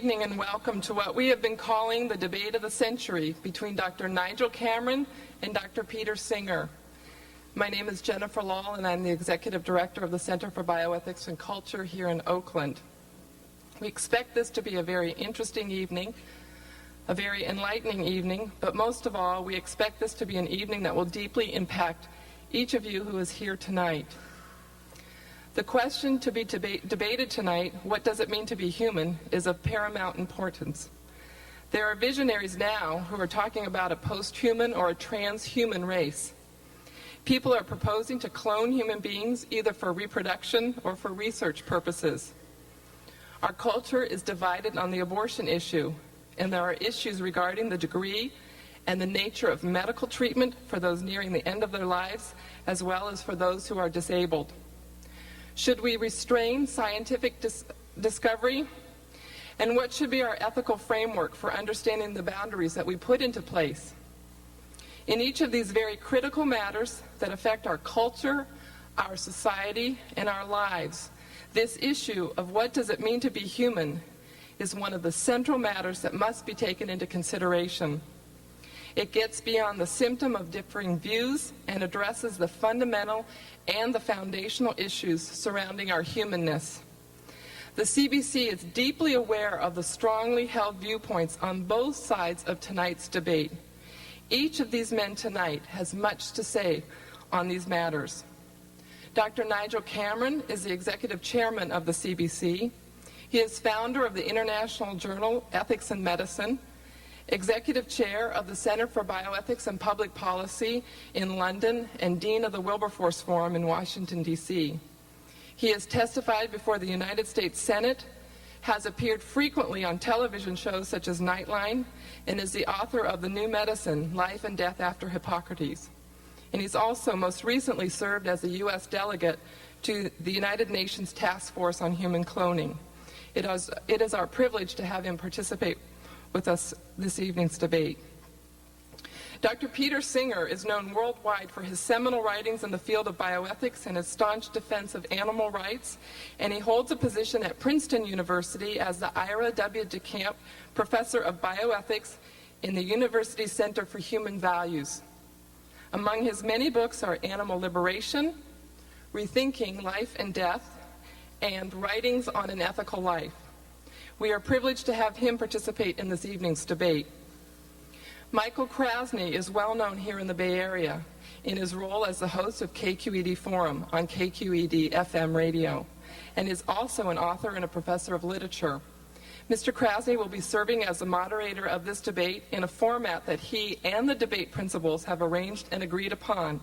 evening and welcome to what we have been calling the debate of the century between Dr. Nigel Cameron and Dr. Peter Singer. My name is Jennifer Lahl and I'm the Executive Director of the Center for Bioethics and Culture here in Oakland. We expect this to be a very interesting evening, a very enlightening evening, but most of all, we expect this to be an evening that will deeply impact each of you who is here tonight. The question to be debated tonight, what does it mean to be human, is of paramount importance. There are visionaries now who are talking about a post-human or a transhuman race. People are proposing to clone human beings either for reproduction or for research purposes. Our culture is divided on the abortion issue, and there are issues regarding the degree and the nature of medical treatment for those nearing the end of their lives, as well as for those who are disabled. Should we restrain scientific discovery? And what should be our ethical framework for understanding the boundaries that we put into place? In each of these very critical matters that affect our culture, our society, and our lives, this issue of what does it mean to be human is one of the central matters that must be taken into consideration. It gets beyond the symptom of differing views and addresses the fundamental and the foundational issues surrounding our humanness. The CBC is deeply aware of the strongly held viewpoints on both sides of tonight's debate. Each of these men tonight has much to say on these matters. Dr. Nigel Cameron is the executive chairman of the CBC. He is founder of the international journal Ethics in Medicine, executive chair of the Center for Bioethics and Public Policy in London, and dean of the Wilberforce Forum in Washington, D.C. He has testified before the United States Senate, has appeared frequently on television shows such as Nightline, and is the author of The New Medicine, Life and Death After Hippocrates. And he's also most recently served as a U.S. delegate to the United Nations Task Force on Human Cloning. It is our privilege to have him participate with us this evening's debate. Dr. Peter Singer is known worldwide for his seminal writings in the field of bioethics and his staunch defense of animal rights, and he holds a position at Princeton University as the Ira W. DeCamp Professor of Bioethics in the University Center for Human Values. Among his many books are Animal Liberation, Rethinking Life and Death, and Writings on an Ethical Life. We are privileged to have him participate in this evening's debate. Michael Krasny is well known here in the Bay Area in his role as the host of KQED Forum on KQED FM radio, and is also an author and a professor of literature. Mr. Krasny will be serving as the moderator of this debate in a format that he and the debate principals have arranged and agreed upon,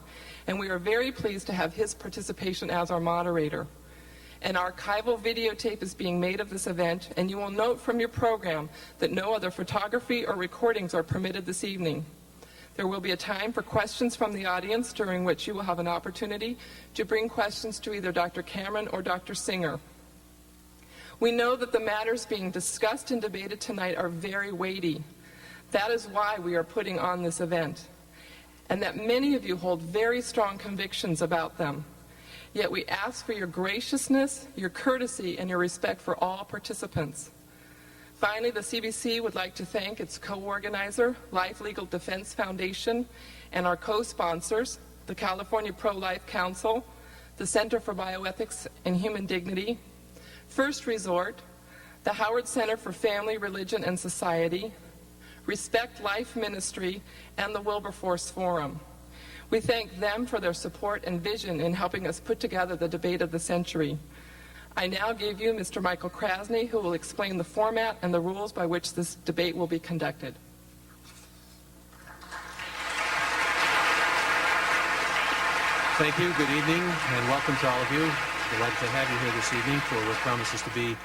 and we are very pleased to have his participation as our moderator. An archival videotape is being made of this event, and you will note from your program that no other photography or recordings are permitted this evening. There will be a time for questions from the audience, during which you will have an opportunity to bring questions to either Dr. Cameron or Dr. Singer. We know that the matters being discussed and debated tonight are very weighty. That is why we are putting on this event, and that many of you hold very strong convictions about them. Yet we ask for your graciousness, your courtesy, and your respect for all participants. Finally, the CBC would like to thank its co-organizer, Life Legal Defense Foundation, and our co-sponsors, the California Pro-Life Council, the Center for Bioethics and Human Dignity, First Resort, the Howard Center for Family, Religion, and Society, Respect Life Ministry, and the Wilberforce Forum. We thank them for their support and vision in helping us put together the debate of the century. I now give you Mr. Michael Krasny, who will explain the format and the rules by which this debate will be conducted. Thank you. Good evening, and welcome to all of you. Delighted to have you here this evening for what promises to be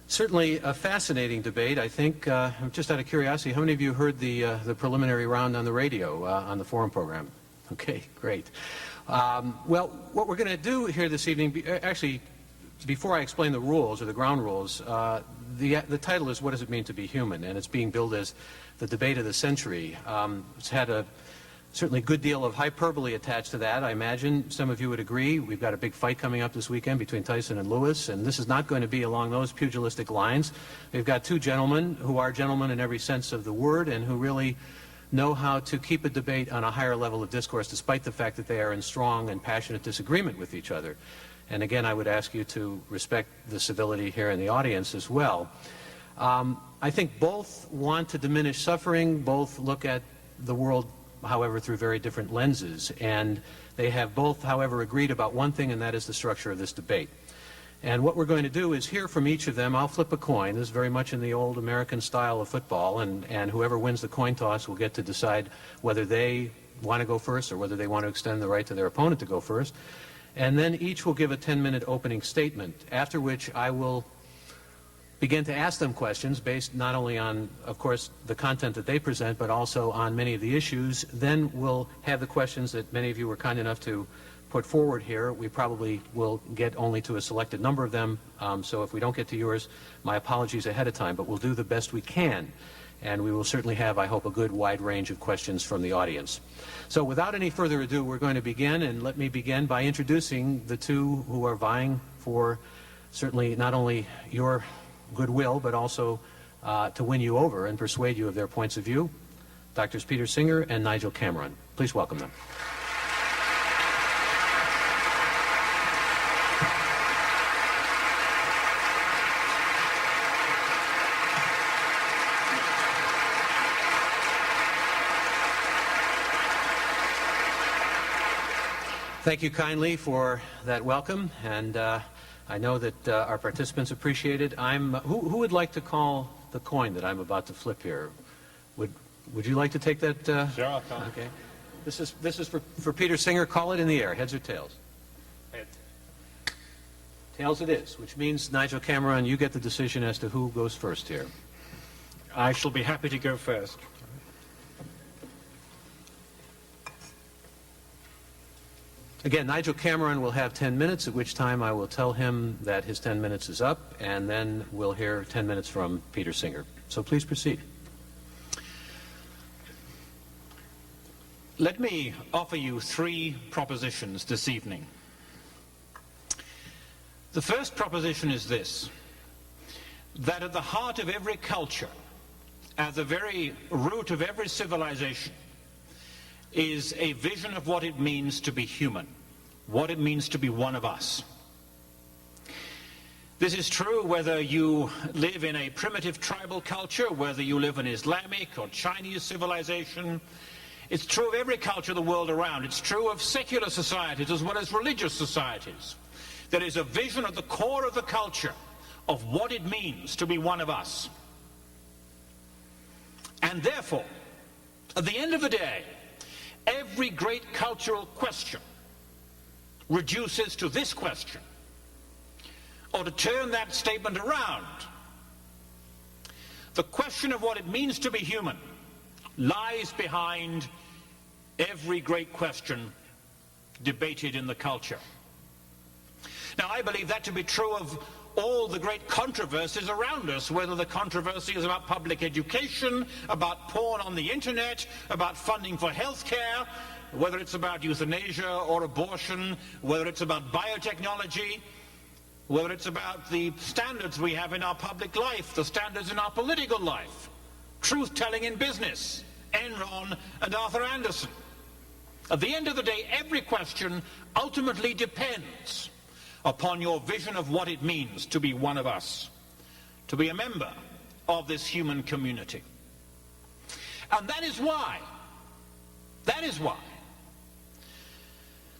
certainly a fascinating debate. I think, just out of curiosity, how many of you heard the preliminary round on the radio on the forum program? Okay, great. Well, what we're going to do here this evening, actually, before I explain the rules, or the ground rules, the title is What Does It Mean to Be Human? And it's being billed as the debate of the century. It's had a certainly a good deal of hyperbole attached to that. I imagine some of you would agree. We've got a big fight coming up this weekend between Tyson and Lewis, and this is not going to be along those pugilistic lines. We've got two gentlemen who are gentlemen in every sense of the word and who really know how to keep a debate on a higher level of discourse despite the fact that they are in strong and passionate disagreement with each other. And again, I would ask you to respect the civility here in the audience as well. I think both want to diminish suffering, both look at the world, however, through very different lenses. And they have both, however, agreed about one thing, and that is the structure of this debate. And what we're going to do is hear from each of them. I'll flip a coin. This is very much in the old American style of football, and whoever wins the coin toss will get to decide whether they want to go first or whether they want to extend the right to their opponent to go first. And then each will give a 10-minute opening statement, after which I will begin to ask them questions based not only on, of course, the content that they present, but also on many of the issues. Then we'll have the questions that many of you were kind enough to put forward here. We probably will get only to a selected number of them, so if we don't get to yours, my apologies ahead of time, but we'll do the best we can. And we will certainly have, I hope, a good wide range of questions from the audience. So without any further ado, we're going to begin, and let me begin by introducing the two who are vying for certainly not only your goodwill, but also to win you over and persuade you of their points of view, Drs. Peter Singer and Nigel Cameron. Please welcome them. Thank you kindly for that welcome, and I know that our participants appreciate it. Who would like to call the coin that I'm about to flip here? Would you like to take that? Sure, I'll call. Okay. This is for Peter Singer. Call it in the air. Heads or tails? Heads. Tails it is, which means, Nigel Cameron, you get the decision as to who goes first here. I shall be happy to go first. Again, Nigel Cameron will have 10 minutes, at which time I will tell him that his 10 minutes is up, and then we'll hear 10 minutes from Peter Singer. So please proceed. Let me offer you three propositions this evening. The first proposition is this: that at the heart of every culture, at the very root of every civilization, is a vision of what it means to be human, what it means to be one of us. This is true whether you live in a primitive tribal culture, whether you live in Islamic or Chinese civilization. It's true of every culture of the world around. It's true of secular societies as well as religious societies. There is a vision at the core of the culture of what it means to be one of us. And therefore, at the end of the day, every great cultural question reduces to this question, or to turn that statement around. The question of what it means to be human lies behind every great question debated in the culture. Now, I believe that to be true of all the great controversies around us, whether the controversy is about public education, about porn on the internet, about funding for health care, whether it's about euthanasia or abortion, whether it's about biotechnology, whether it's about the standards we have in our public life, the standards in our political life, truth-telling in business, Enron and Arthur Anderson. At the end of the day, every question ultimately depends upon your vision of what it means to be one of us, to be a member of this human community. And that is why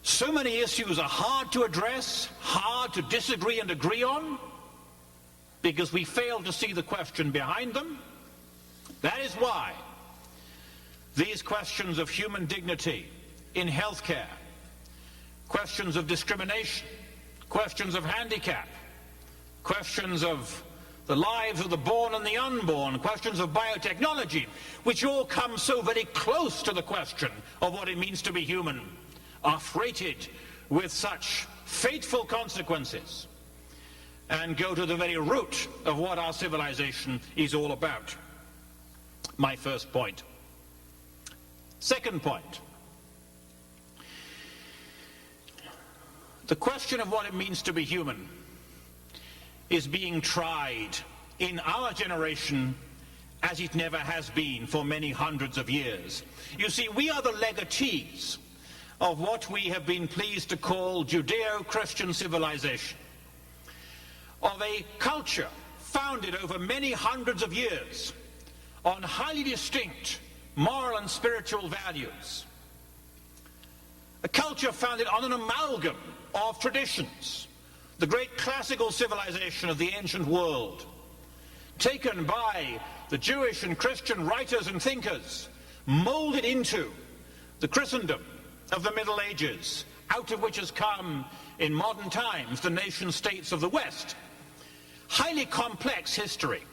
so many issues are hard to address, hard to disagree and agree on, because we fail to see the question behind them. That is why these questions of human dignity in healthcare, questions of discrimination, questions of handicap, questions of the lives of the born and the unborn, questions of biotechnology, which all come so very close to the question of what it means to be human, are freighted with such fateful consequences and go to the very root of what our civilization is all about. My first point. Second point. The question of what it means to be human is being tried in our generation as it never has been for many hundreds of years. You see, we are the legatees of what we have been pleased to call Judeo-Christian civilization, of a culture founded over many hundreds of years on highly distinct moral and spiritual values. A culture founded on an amalgam of traditions, the great classical civilization of the ancient world, taken by the Jewish and Christian writers and thinkers, molded into the Christendom of the Middle Ages, out of which has come, in modern times, the nation-states of the West. Highly complex history,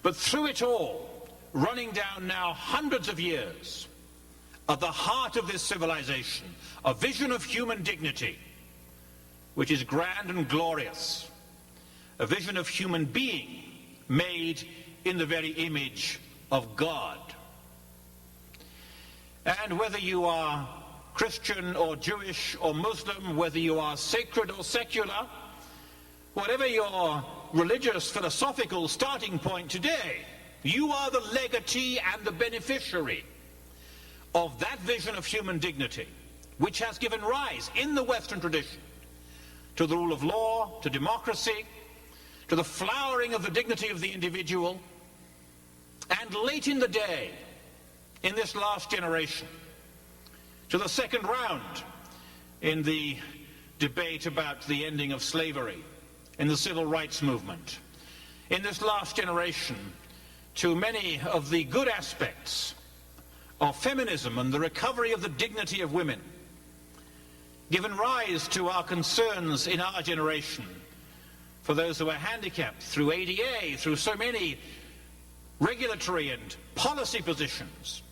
but through it all, running down now hundreds of years, at the heart of this civilization, a vision of human dignity, which is grand and glorious, a vision of human being made in the very image of God. And whether you are Christian or Jewish or Muslim, whether you are sacred or secular, whatever your religious, philosophical starting point today, you are the legatee and the beneficiary of that vision of human dignity, which has given rise in the Western tradition to the rule of law, to democracy, to the flowering of the dignity of the individual, and late in the day, in this last generation, to the second round in the debate about the ending of slavery, in the civil rights movement, in this last generation, to many of the good aspects of feminism and the recovery of the dignity of women, given rise to our concerns in our generation for those who are handicapped through ADA, through so many regulatory and policy positions,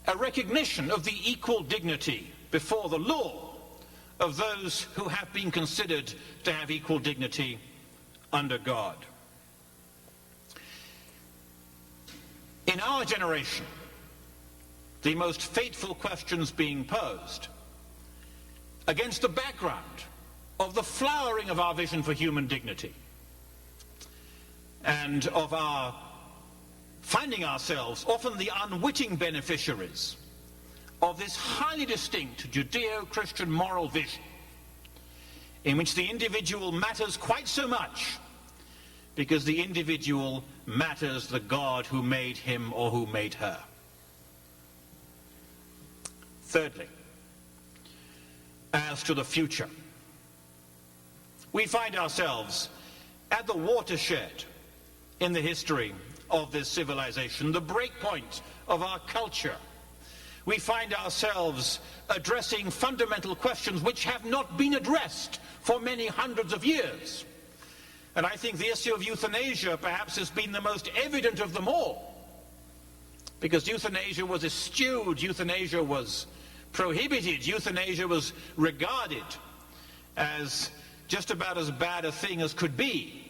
a recognition of the equal dignity before the law of those who have been considered to have equal dignity under God. In our generation, the most fateful questions being posed against the background of the flowering of our vision for human dignity and of our finding ourselves often the unwitting beneficiaries of this highly distinct Judeo-Christian moral vision in which the individual matters quite so much because the individual matters the God who made him or who made her. Thirdly, as to the future, we find ourselves at the watershed in the history of this civilization, the breakpoint of our culture. We find ourselves addressing fundamental questions which have not been addressed for many hundreds of years. And I think the issue of euthanasia perhaps has been the most evident of them all, because euthanasia was eschewed, euthanasia was prohibited, euthanasia was regarded as just about as bad a thing as could be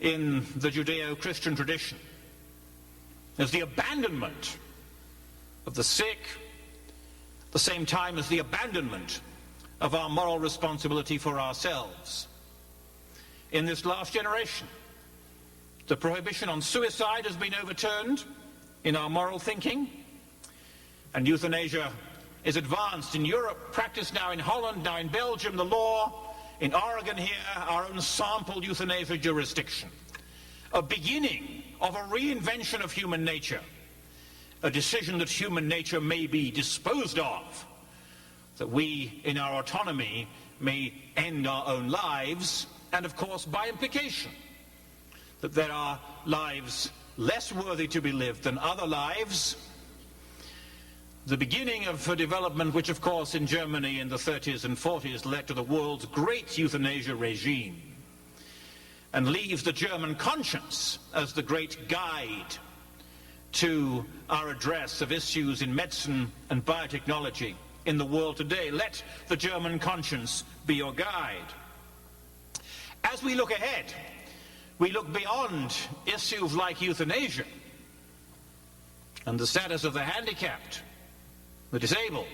in the Judeo-Christian tradition, as the abandonment of the sick, at the same time as the abandonment of our moral responsibility for ourselves. In this last generation, the prohibition on suicide has been overturned in our moral thinking, and euthanasia is advanced in Europe, practiced now in Holland, now in Belgium, the law, in Oregon here, our own sample euthanasia jurisdiction. A beginning of a reinvention of human nature, a decision that human nature may be disposed of, that we, in our autonomy, may end our own lives, and of course, by implication, that there are lives less worthy to be lived than other lives. The beginning of a development which, of course, in Germany in the 30s and 40s led to the world's great euthanasia regime, and leaves the German conscience as the great guide to our address of issues in medicine and biotechnology in the world today. Let the German conscience be your guide. As we look ahead, we look beyond issues like euthanasia and the status of the handicapped, the disabled,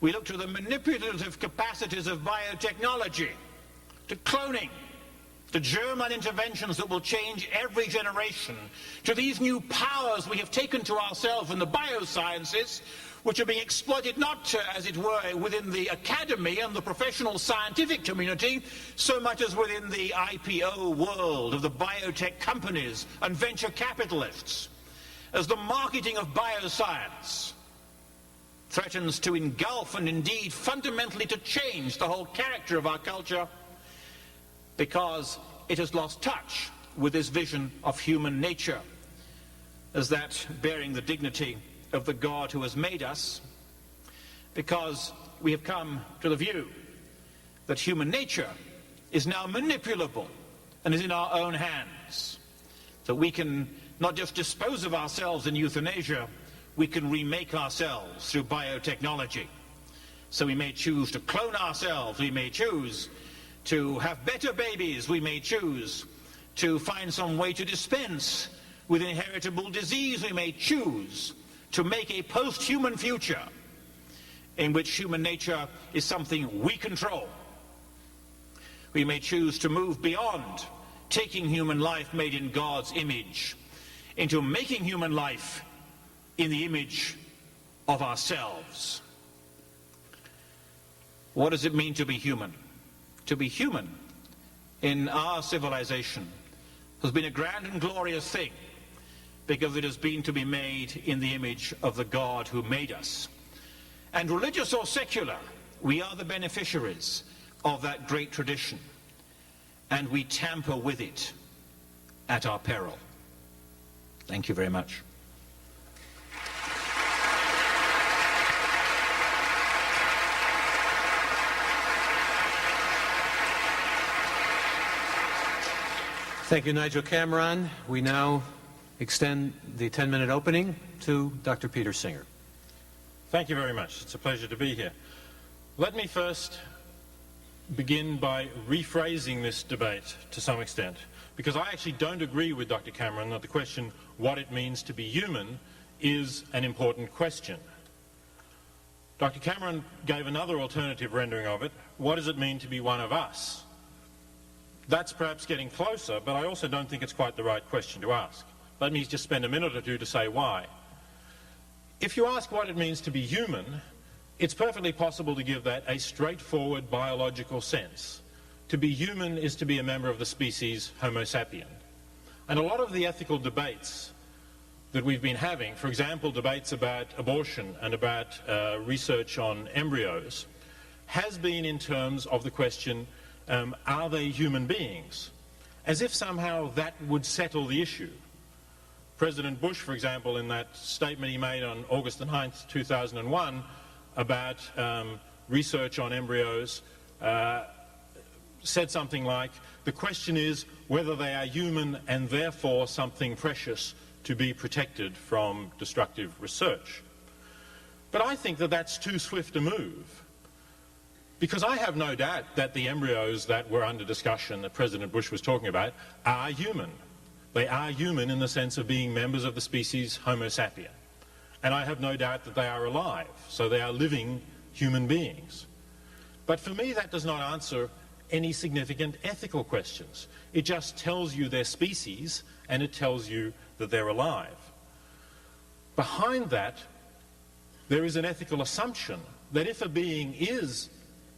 We look to the manipulative capacities of biotechnology, to cloning, to germline interventions that will change every generation, to these new powers we have taken to ourselves in the biosciences, which are being exploited not, as it were, within the academy and the professional scientific community, so much as within the IPO world of the biotech companies and venture capitalists, as the marketing of bioscience threatens to engulf and indeed fundamentally to change the whole character of our culture, because it has lost touch with this vision of human nature as that bearing the dignity of the God who has made us, because we have come to the view that human nature is now manipulable and is in our own hands, that we can not just dispose of ourselves in euthanasia, we can remake ourselves through biotechnology. So we may choose to clone ourselves, we may choose to have better babies, we may choose to find some way to dispense with inheritable disease, we may choose to make a post-human future in which human nature is something we control. We may choose to move beyond taking human life made in God's image into making human life in the image of ourselves. What does it mean to be human? To be human in our civilization has been a grand and glorious thing, because it has been to be made in the image of the God who made us. And religious or secular, we are the beneficiaries of that great tradition, and we tamper with it at our peril. Thank you very much. Thank you, Nigel Cameron. We now extend the 10-minute opening to Dr. Peter Singer. Thank you very much. It's a pleasure to be here. Let me first begin by rephrasing this debate to some extent, because I actually don't agree with Dr. Cameron that the question, what it means to be human, is an important question. Dr. Cameron gave another alternative rendering of it. What does it mean to be one of us? That's perhaps getting closer, but I also don't think it's quite the right question to ask. Let me just spend a minute or two to say why. If you ask what it means to be human, it's perfectly possible to give that a straightforward biological sense. To be human is to be a member of the species Homo sapien. And a lot of the ethical debates that we've been having, for example, debates about abortion and about research on embryos, has been in terms of the question, are they human beings? As if somehow that would settle the issue. President Bush, for example, in that statement he made on August the 9th, 2001, about research on embryos, said something like, the question is whether they are human and therefore something precious to be protected from destructive research. But I think that that's too swift a move, because I have no doubt that the embryos that were under discussion that President Bush was talking about are human. They are human in the sense of being members of the species Homo sapien. And I have no doubt that they are alive, so they are living human beings. But for me, that does not answer any significant ethical questions. It just tells you their species, and it tells you that they're alive. Behind that, there is an ethical assumption that if a being is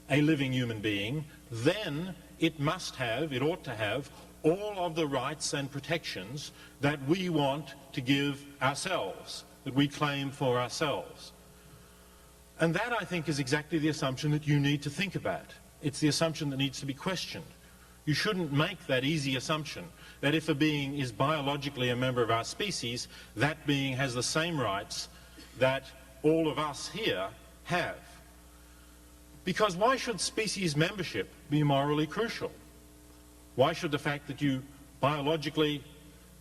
a living human being, then it must have, it ought to have, all of the rights and protections that we want to give ourselves, that we claim for ourselves. And that, I think, is exactly the assumption that you need to think about. It's the assumption that needs to be questioned. You shouldn't make that easy assumption that if a being is biologically a member of our species, that being has the same rights that all of us here have. Because why should species membership be morally crucial? Why should the fact that you biologically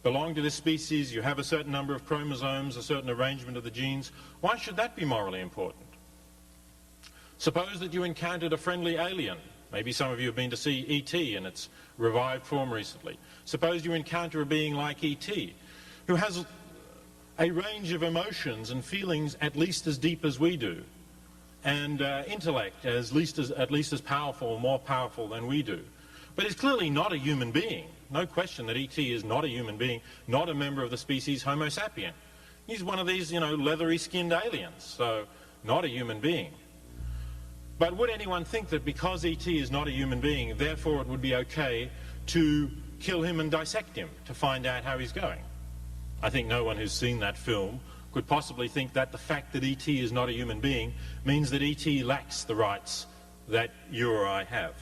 belong to this species, you have a certain number of chromosomes, a certain arrangement of the genes, why should that be morally important? Suppose that you encountered a friendly alien. Maybe some of you have been to see E.T. in its revived form recently. Suppose you encounter a being like E.T. who has a range of emotions and feelings at least as deep as we do. and intellect at least as powerful or more powerful than we do. But he's clearly not a human being. No question that E.T. is not a human being, not a member of the species Homo sapien. He's one of these, leathery-skinned aliens, so not a human being. But would anyone think that because E.T. is not a human being, therefore it would be okay to kill him and dissect him to find out how he's going? I think no one who's seen that film could possibly think that the fact that E.T. is not a human being means that E.T. lacks the rights that you or I have.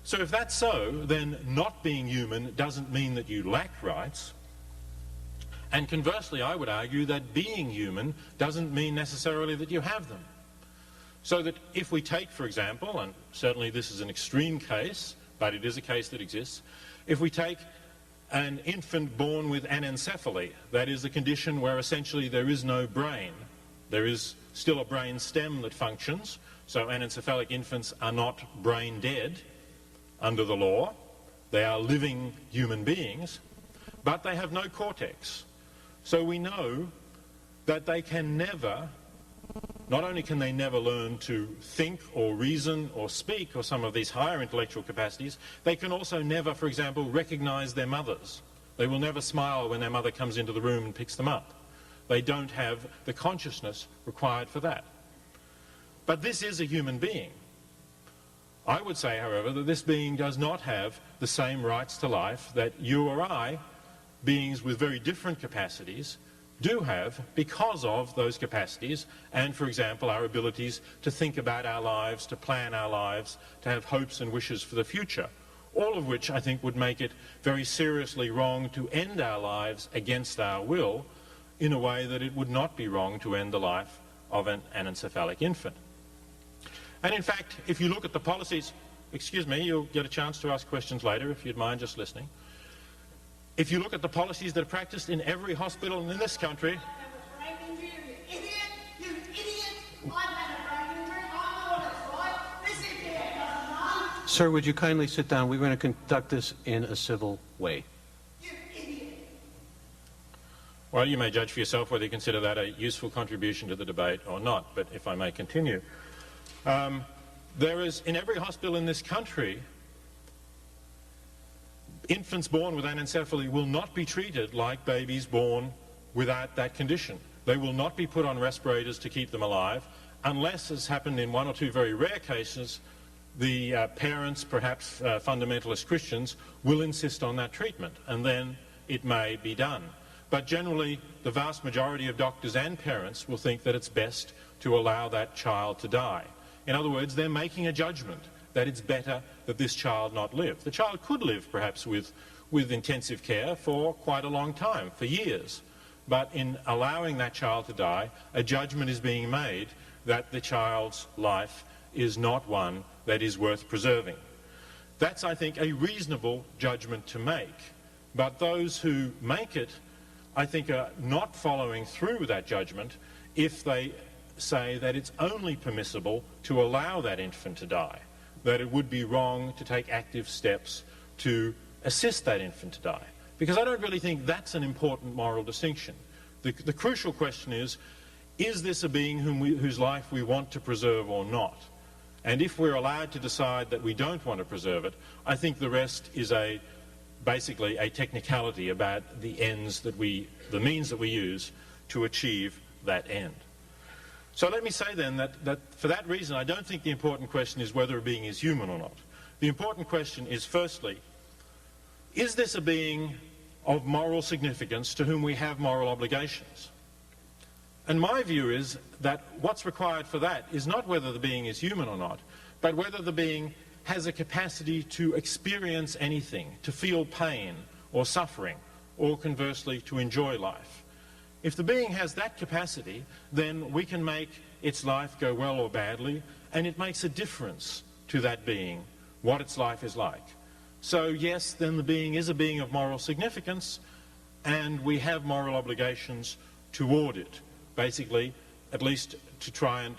So if that's so, then not being human doesn't mean that you lack rights. And conversely, I would argue that being human doesn't mean necessarily that you have them. So that if we take, for example, and certainly this is an extreme case, but it is a case that exists, if we take an infant born with anencephaly, that is a condition where essentially there is no brain, there is still a brain stem that functions, so anencephalic infants are not brain dead under the law, they are living human beings, but they have no cortex. So we know that they can never, not only can they never learn to think or reason or speak or some of these higher intellectual capacities, they can also never, for example, recognize their mothers. They will never smile when their mother comes into the room and picks them up. They don't have the consciousness required for that. But this is a human being. I would say, however, that this being does not have the same rights to life that you or I, beings with very different capacities, do have because of those capacities and, for example, our abilities to think about our lives, to plan our lives, to have hopes and wishes for the future, all of which I think would make it very seriously wrong to end our lives against our will in a way that it would not be wrong to end the life of an anencephalic infant. And in fact, if you look at the policies, excuse me, you'll get a chance to ask questions later if you'd mind just listening. If you look at the policies that are practiced in every hospital in this country... Sir, would you kindly sit down? We're going to conduct this in a civil way. Well, you may judge for yourself whether you consider that a useful contribution to the debate or not, but if I may continue. There is, in every hospital in this country, infants born with anencephaly will not be treated like babies born without that condition. They will not be put on respirators to keep them alive, unless, as happened in one or two very rare cases, the parents, perhaps fundamentalist Christians, will insist on that treatment, and then it may be done. But generally, the vast majority of doctors and parents will think that it's best to allow that child to die. In other words, they're making a judgment that it's better that this child not live. The child could live, perhaps, with intensive care for quite a long time, for years. But in allowing that child to die, a judgment is being made that the child's life is not one that is worth preserving. That's, I think, a reasonable judgment to make. But those who make it, I think, are not following through with that judgment if they say that it's only permissible to allow that infant to die, that it would be wrong to take active steps to assist that infant to die. Because I don't really think that's an important moral distinction. The crucial question is this a being whose life we want to preserve or not? And if we're allowed to decide that we don't want to preserve it, I think the rest is basically a technicality about the means that we use to achieve that end. So let me say then that for that reason, I don't think the important question is whether a being is human or not. The important question is, firstly, is this a being of moral significance to whom we have moral obligations? And my view is that what's required for that is not whether the being is human or not, but whether the being has a capacity to experience anything, to feel pain or suffering, or conversely, to enjoy life. If the being has that capacity, then we can make its life go well or badly, and it makes a difference to that being what its life is like. So yes, then the being is a being of moral significance, and we have moral obligations toward it, basically, at least to try and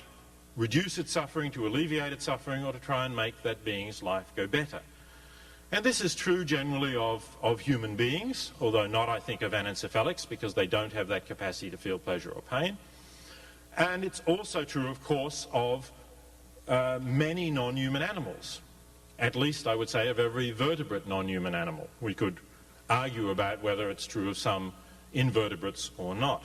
reduce its suffering, to alleviate its suffering, or to try and make that being's life go better. And this is true generally of human beings, although not, I think, of anencephalics, because they don't have that capacity to feel pleasure or pain. And it's also true, of course, of many non-human animals. At least, I would say, of every vertebrate non-human animal. We could argue about whether it's true of some invertebrates or not.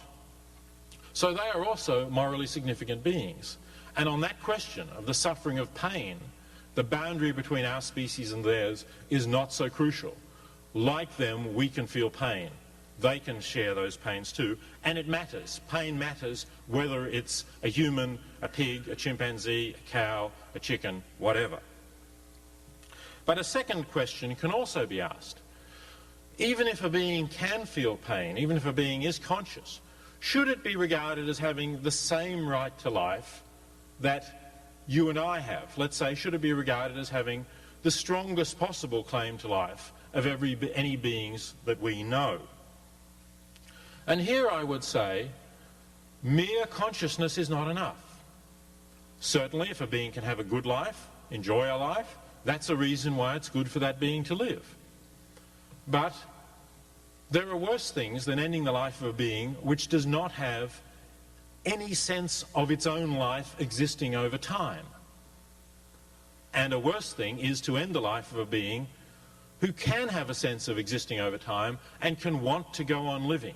So they are also morally significant beings. And on that question of the suffering of pain, the boundary between our species and theirs is not so crucial. Like them, we can feel pain. They can share those pains too, and it matters. Pain matters whether it's a human, a pig, a chimpanzee, a cow, a chicken, whatever. But a second question can also be asked. Even if a being can feel pain, even if a being is conscious, should it be regarded as having the same right to life that you and I have? Let's say, should it be regarded as having the strongest possible claim to life of any beings that we know? And here I would say, mere consciousness is not enough. Certainly, if a being can have a good life, enjoy a life, that's a reason why it's good for that being to live. But there are worse things than ending the life of a being which does not have any sense of its own life existing over time. And a worse thing is to end the life of a being who can have a sense of existing over time and can want to go on living.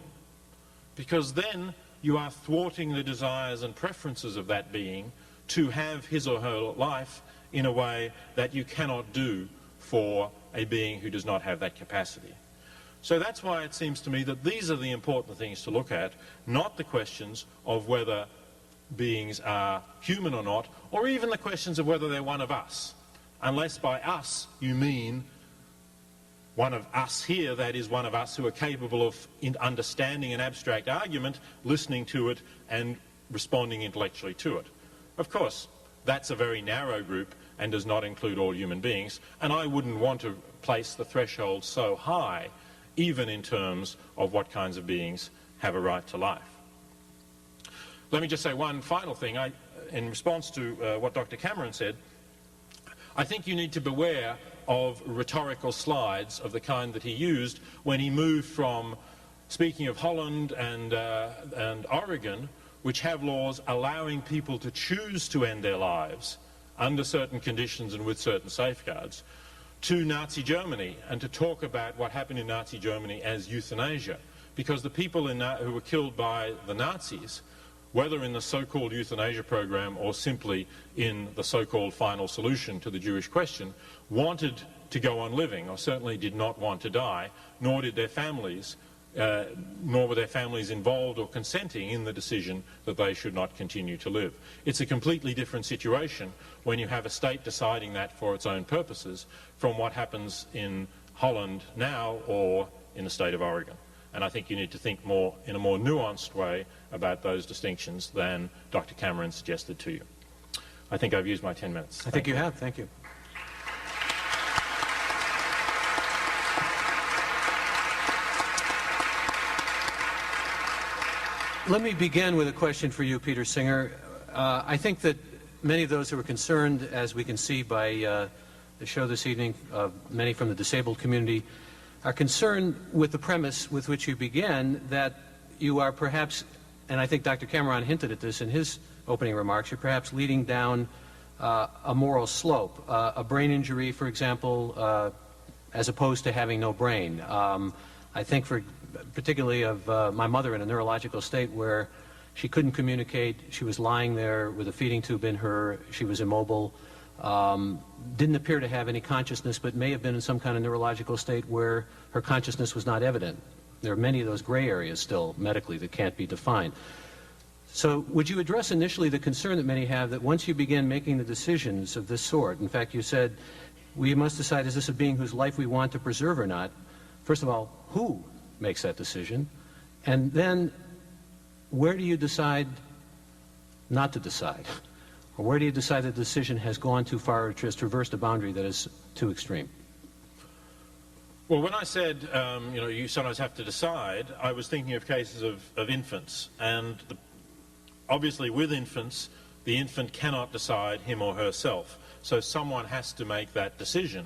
Because then you are thwarting the desires and preferences of that being to have his or her life in a way that you cannot do for a being who does not have that capacity. So that's why it seems to me that these are the important things to look at, not the questions of whether beings are human or not, or even the questions of whether they're one of us. Unless by us you mean one of us here, that is, one of us who are capable of understanding an abstract argument, listening to it, and responding intellectually to it. Of course, that's a very narrow group and does not include all human beings, and I wouldn't want to place the threshold so high, even in terms of what kinds of beings have a right to life. Let me just say one final thing. In response to what Dr. Cameron said, I think you need to beware of rhetorical slides of the kind that he used when he moved from speaking of Holland and Oregon, which have laws allowing people to choose to end their lives under certain conditions and with certain safeguards, to Nazi Germany, and to talk about what happened in Nazi Germany as euthanasia. Because the people who were killed by the Nazis, whether in the so-called euthanasia program or simply in the so-called final solution to the Jewish question, wanted to go on living, or certainly did not want to die, nor did their families, nor were their families involved or consenting in the decision that they should not continue to live. It's a completely different situation when you have a state deciding that for its own purposes from what happens in Holland now or in the state of Oregon. And I think you need to think in a more nuanced way about those distinctions than Dr. Cameron suggested to you. I think I've used my 10 minutes. I think you have. Thank you. Let me begin with a question for you, Peter Singer. I think that many of those who are concerned, as we can see by the show this evening, many from the disabled community, are concerned with the premise with which you began, that you are perhaps, and I think Dr. Cameron hinted at this in his opening remarks, you're perhaps leading down a moral slope. A brain injury, for example, as opposed to having no brain. I think particularly of my mother in a neurological state where she couldn't communicate, she was lying there with a feeding tube in her, she was immobile, didn't appear to have any consciousness, but may have been in some kind of neurological state where her consciousness was not evident. There are many of those gray areas still medically that can't be defined. So would you address initially the concern that many have that once you begin making the decisions of this sort, in fact you said we must decide, is this a being whose life we want to preserve or not? First of all, who makes that decision? And then where do you decide not to decide? Or where do you decide that the decision has gone too far or has traversed a boundary that is too extreme? Well, when I said, you sometimes have to decide, I was thinking of cases of infants. And obviously with infants, the infant cannot decide him or herself. So someone has to make that decision.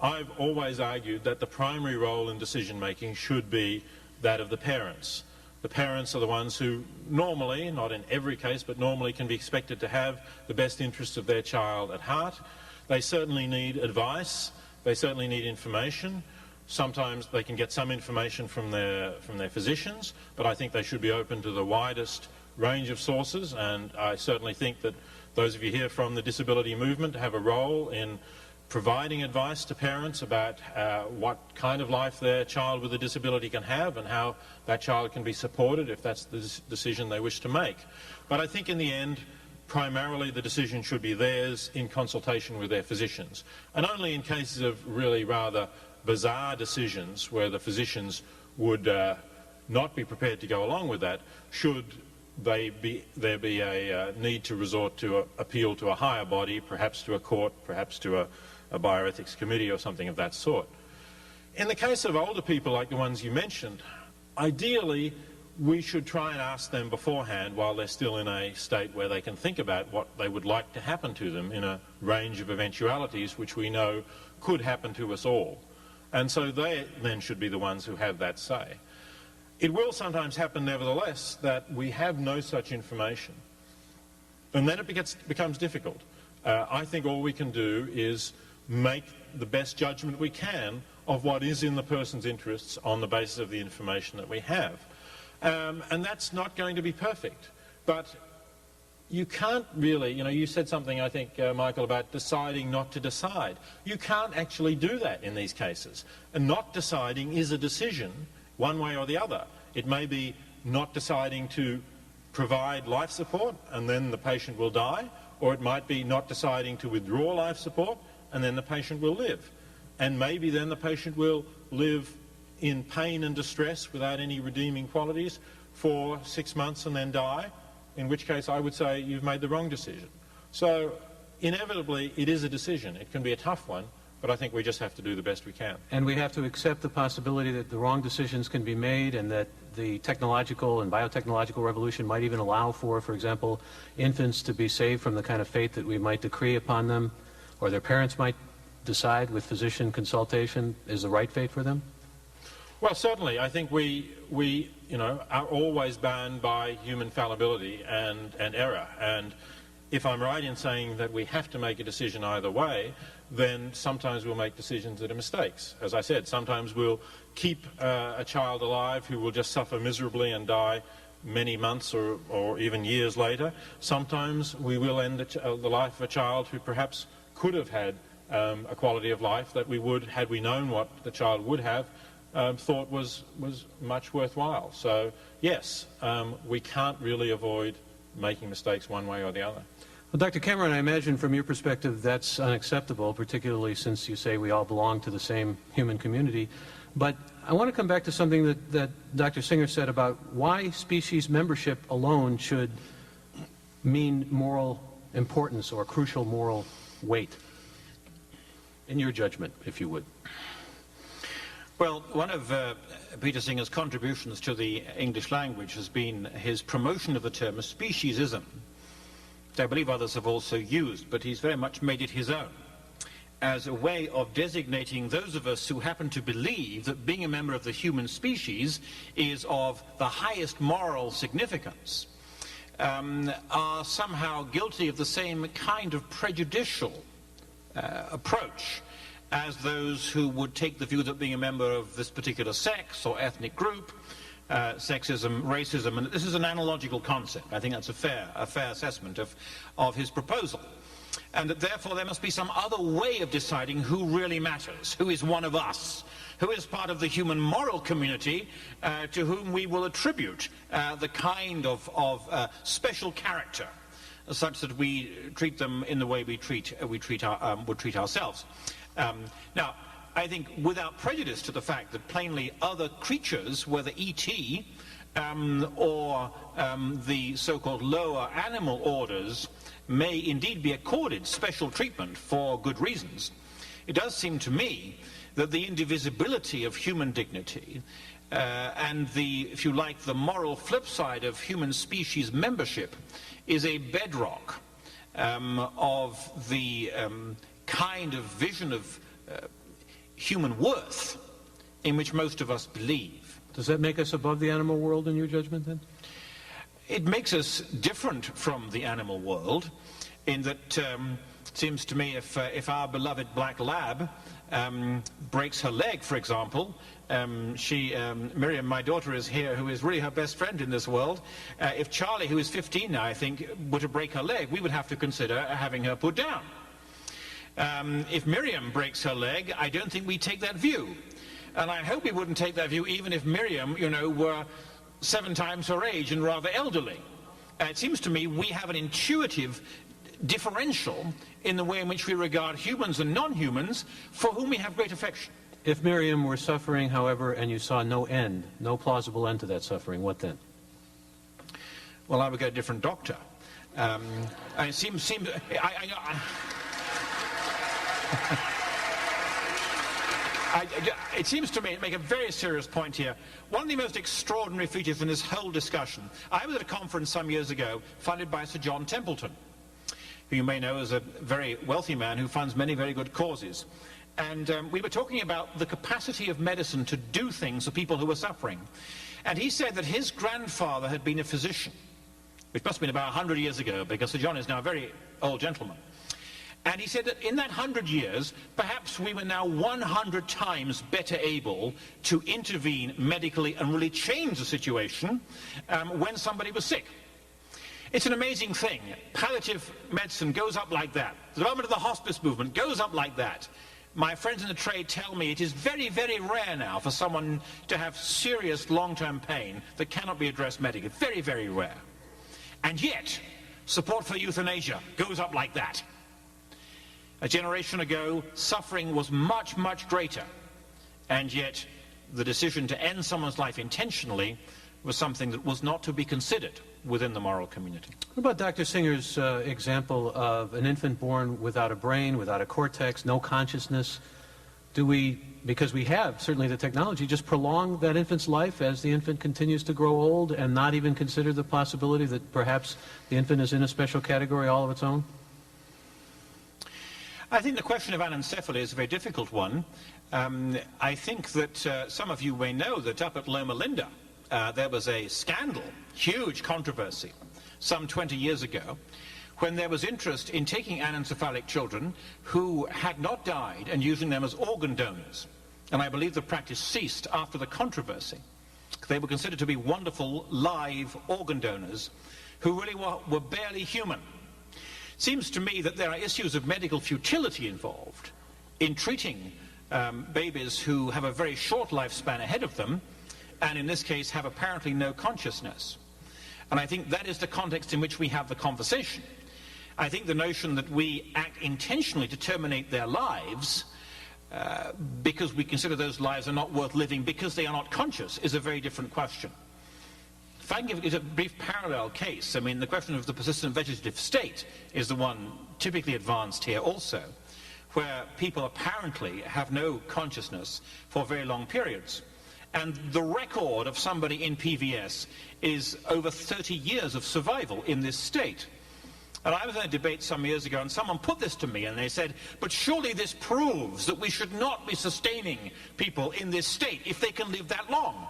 I've always argued that the primary role in decision-making should be that of the parents. The parents are the ones who normally, not in every case, but normally can be expected to have the best interests of their child at heart. They certainly need advice. They certainly need information. Sometimes they can get some information from their physicians, but I think they should be open to the widest range of sources, and I certainly think that those of you here from the disability movement have a role in providing advice to parents about what kind of life their child with a disability can have and how that child can be supported if that's the decision they wish to make. But I think in the end, primarily the decision should be theirs in consultation with their physicians, and only in cases of really rather bizarre decisions where the physicians would not be prepared to go along with that should there be a need to resort to appeal to a higher body, perhaps to a court, perhaps to a bioethics committee or something of that sort. In the case of older people like the ones you mentioned, ideally we should try and ask them beforehand while they're still in a state where they can think about what they would like to happen to them in a range of eventualities which we know could happen to us all. And so they then should be the ones who have that say. It will sometimes happen, nevertheless, that we have no such information. And then it becomes difficult. I think all we can do is make the best judgment we can of what is in the person's interests on the basis of the information that we have. And that's not going to be perfect. But you can't really, you said something, I think, Michael, about deciding not to decide. You can't actually do that in these cases. And not deciding is a decision, one way or the other. It may be not deciding to provide life support and then the patient will die, or it might be not deciding to withdraw life support and then the patient will live. And maybe then the patient will live in pain and distress without any redeeming qualities for 6 months and then die, in which case I would say you've made the wrong decision. So inevitably it is a decision. It can be a tough one, but I think we just have to do the best we can. And we have to accept the possibility that the wrong decisions can be made and that the technological and biotechnological revolution might even allow for example, infants to be saved from the kind of fate that we might decree upon them, or their parents might decide with physician consultation is the right fate for them? Well, certainly. I think we are always bound by human fallibility and error. And if I'm right in saying that we have to make a decision either way, then sometimes we'll make decisions that are mistakes. As I said, sometimes we'll keep a child alive who will just suffer miserably and die many months or even years later. Sometimes we will end the life of a child who perhaps could have had a quality of life that we would, had we known what the child would have, thought was much worthwhile. So yes, we can't really avoid making mistakes one way or the other. Well, Dr. Cameron, I imagine from your perspective that's unacceptable, particularly since you say we all belong to the same human community. But I want to come back to something that Dr. Singer said about why species membership alone should mean moral importance or crucial moral weight. In your judgment, if you would. Well, one of Peter Singer's contributions to the English language has been his promotion of the term speciesism, which I believe others have also used, but he's very much made it his own, as a way of designating those of us who happen to believe that being a member of the human species is of the highest moral significance, are somehow guilty of the same kind of prejudicial approach as those who would take the view that being a member of this particular sex or ethnic group, sexism, racism, and this is an analogical concept. I think that's a fair assessment of his proposal. And that therefore there must be some other way of deciding who really matters, who is one of us, who is part of the human moral community to whom we will attribute the kind of special character such that we treat them in the way we would treat ourselves. Now, I think without prejudice to the fact that plainly other creatures, whether E.T. Or the so-called lower animal orders, may indeed be accorded special treatment for good reasons, it does seem to me that the indivisibility of human dignity and the, if you like, the moral flip side of human species membership is a bedrock of the kind of vision of human worth in which most of us believe. Does that make us above the animal world in your judgment, then? It makes us different from the animal world in that it seems to me if our beloved black lab breaks her leg, for example, Miriam, my daughter, is here, who is really her best friend in this world. If Charlie, who is 15 now, I think, were to break her leg, we would have to consider having her put down. If Miriam breaks her leg, I don't think we take that view. And I hope we wouldn't take that view even if Miriam, were 7 times her age and rather elderly. It seems to me we have an intuitive differential in the way in which we regard humans and non-humans for whom we have great affection. If Miriam were suffering, however, and you saw no end, no plausible end to that suffering, what then? Well, I would get a different doctor. And it seems it seems to me to make a very serious point here. One of the most extraordinary features in this whole discussion, I was at a conference some years ago funded by Sir John Templeton, who you may know as a very wealthy man who funds many very good causes. And we were talking about the capacity of medicine to do things for people who were suffering. And he said that his grandfather had been a physician, which must have been about 100 years ago, because Sir John is now a very old gentleman. And he said that in that 100 years, perhaps we were now 100 times better able to intervene medically and really change the situation when somebody was sick. It's an amazing thing. Palliative medicine goes up like that. The development of the hospice movement goes up like that. My friends in the trade tell me it is very, very rare now for someone to have serious long-term pain that cannot be addressed medically. Very, very rare. And yet, support for euthanasia goes up like that. A generation ago, suffering was much, much greater. And yet, the decision to end someone's life intentionally was something that was not to be considered within the moral community. What about Dr. Singer's example of an infant born without a brain, without a cortex, no consciousness? Do we, because we have certainly the technology, just prolong that infant's life as the infant continues to grow old and not even consider the possibility that perhaps the infant is in a special category all of its own? I think the question of anencephaly is a very difficult one. I think that some of you may know that up at Loma Linda, there was a scandal, huge controversy, some 20 years ago, when there was interest in taking anencephalic children who had not died and using them as organ donors. And I believe the practice ceased after the controversy. They were considered to be wonderful live organ donors who really were barely human. It seems to me that there are issues of medical futility involved in treating babies who have a very short lifespan ahead of them, and in this case have apparently no consciousness. And I think that is the context in which we have the conversation. I think the notion that we act intentionally to terminate their lives because we consider those lives are not worth living because they are not conscious is a very different question. If I can give a brief parallel case, I mean, the question of the persistent vegetative state is the one typically advanced here also, where people apparently have no consciousness for very long periods. And the record of somebody in PVS is over 30 years of survival in this state. And I was in a debate some years ago, and someone put this to me, and they said, but surely this proves that we should not be sustaining people in this state if they can live that long.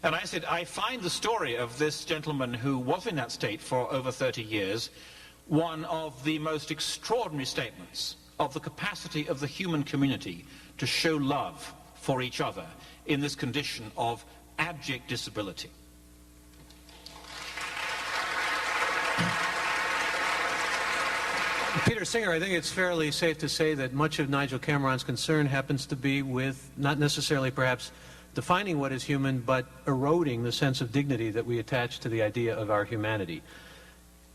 And I said, I find the story of this gentleman who was in that state for over 30 years one of the most extraordinary statements of the capacity of the human community to show love for each other in this condition of abject disability. Peter Singer, I think it's fairly safe to say that much of Nigel Cameron's concern happens to be with not necessarily perhaps defining what is human, but eroding the sense of dignity that we attach to the idea of our humanity.